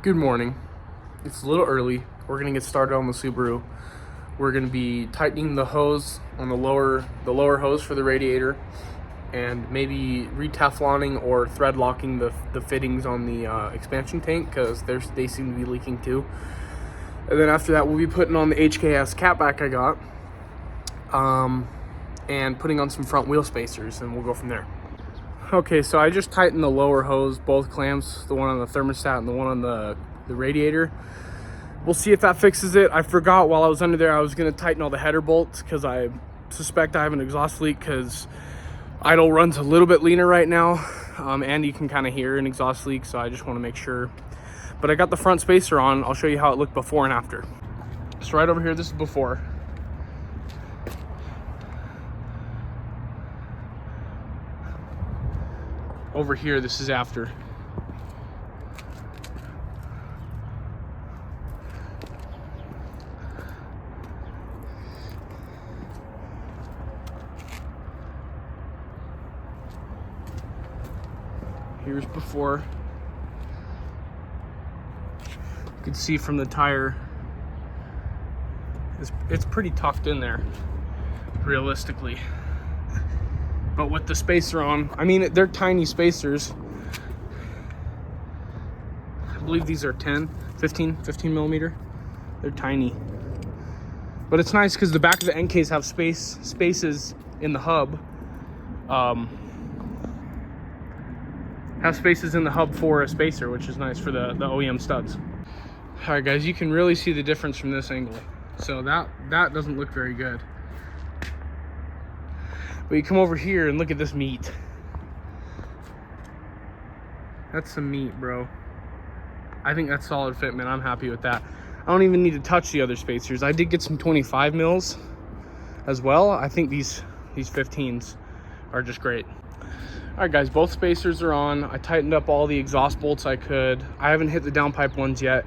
Good morning. It's a little early. We're gonna get started on the Subaru. We're gonna be tightening the hose on the lower hose for the radiator, and maybe re-tefloning or thread locking the fittings on the expansion tank because they seem to be leaking too. And then after that, we'll be putting on the HKS catback I got, and putting on some front wheel spacers, and we'll go from there. Okay, so I just tightened the lower hose, both clamps, the one on the thermostat and the one on the radiator. We'll see if that fixes it. I forgot while I was under there I was gonna tighten all the header bolts because I suspect I have an exhaust leak because idle runs a little bit leaner right now, and you can kind of hear an exhaust leak, so I just want to make sure. But I got the front spacer on. I'll show you how it looked before and after. So right over here, this is before. Over here, this is after. Here's before. You can see from the tire, it's pretty tucked in there, realistically. But with the spacer on, I mean, they're tiny spacers. I believe these are 15 millimeter. They're tiny. But it's nice because the back of the end case have spaces in the hub. Have spaces in the hub for a spacer, which is nice for the OEM studs. All right, guys, you can really see the difference from this angle. So that doesn't look very good. But you come over here and look at this meat. That's some meat, bro. I think that's solid fitment. I'm happy with that. I don't even need to touch the other spacers. I did get some 25 mils as well. I think these 15s are just great. All right, guys, both spacers are on. I tightened up all the exhaust bolts I could. I haven't hit the downpipe ones yet.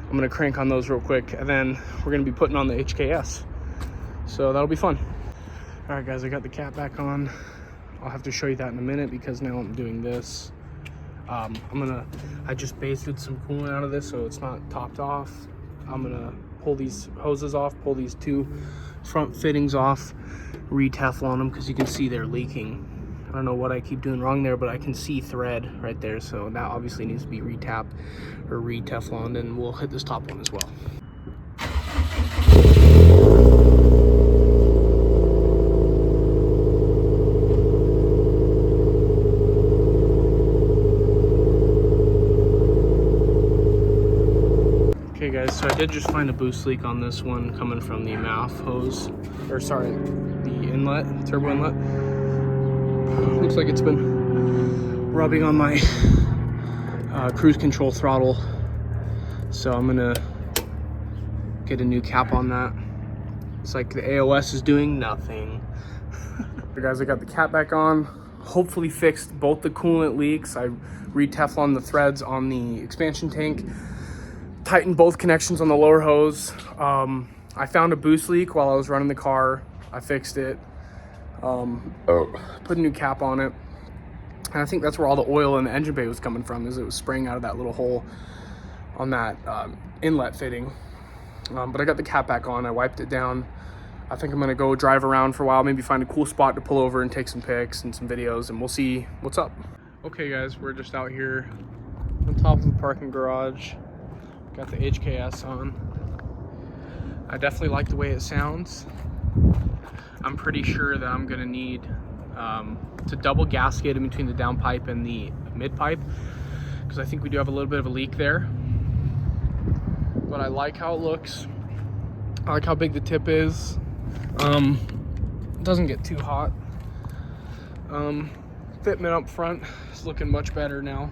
I'm gonna crank on those real quick, and then we're gonna be putting on the HKS. So that'll be fun. All right, guys, I got the cap back on. I'll have to show you that in a minute because now I'm doing this. I just basted some coolant out of this so it's not topped off. I'm gonna pull these hoses off, pull these two front fittings off, re-teflon them because you can see they're leaking. I don't know what I keep doing wrong there, but I can see thread right there. So that obviously needs to be re-tapped or re-tefloned, and we'll hit this top one as well. Okay, guys, so I did just find a boost leak on this one coming from the MAF hose, or sorry, the inlet, turbo inlet. Looks like it's been rubbing on my cruise control throttle, so I'm gonna get a new cap on that. It's like the AOS is doing nothing. So guys, I got the cap back on, hopefully fixed both the coolant leaks. I re-tefloned the threads on the expansion tank, tightened both connections on the lower hose. I found a boost leak while I was running the car. I fixed it. Put a new cap on it, and I think that's where all the oil in the engine bay was coming from, is it was spraying out of that little hole on that inlet fitting. But I got the cap back on. I wiped it down. I think I'm gonna go drive around for a while, maybe find a cool spot to pull over and take some pics and some videos, and we'll see what's up. Okay, guys, we're just out here on top of the parking garage. Got the HKS on. I definitely like the way it sounds. I'm pretty sure that I'm gonna need to double gasket in between the downpipe and the mid pipe because I think we do have a little bit of a leak there. But I like how it looks. I like how big the tip is. It doesn't get too hot. Fitment up front is looking much better now.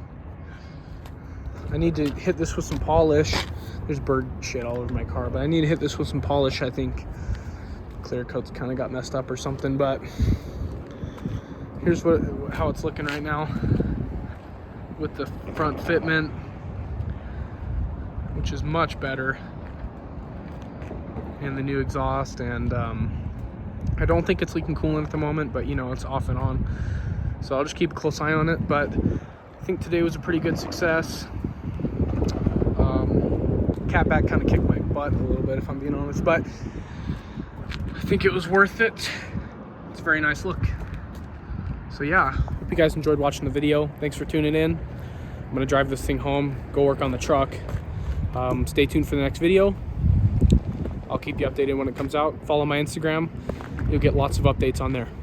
I need to hit this with some polish. There's bird shit all over my car, but I need to hit this with some polish. I think clear coats kind of got messed up or something, but here's how it's looking right now with the front fitment, which is much better, and the new exhaust. And I don't think it's leaking coolant at the moment, but you know, it's off and on, so I'll just keep a close eye on it. But I think today was a pretty good success. catback kind of kicked my butt a little bit, if I'm being honest, but I think it was worth it. It's a very nice look. So yeah, hope you guys enjoyed watching the video. Thanks for tuning in. I'm gonna drive this thing home, go work on the truck. Stay tuned for the next video. I'll keep you updated when it comes out. Follow my Instagram. You'll get lots of updates on there.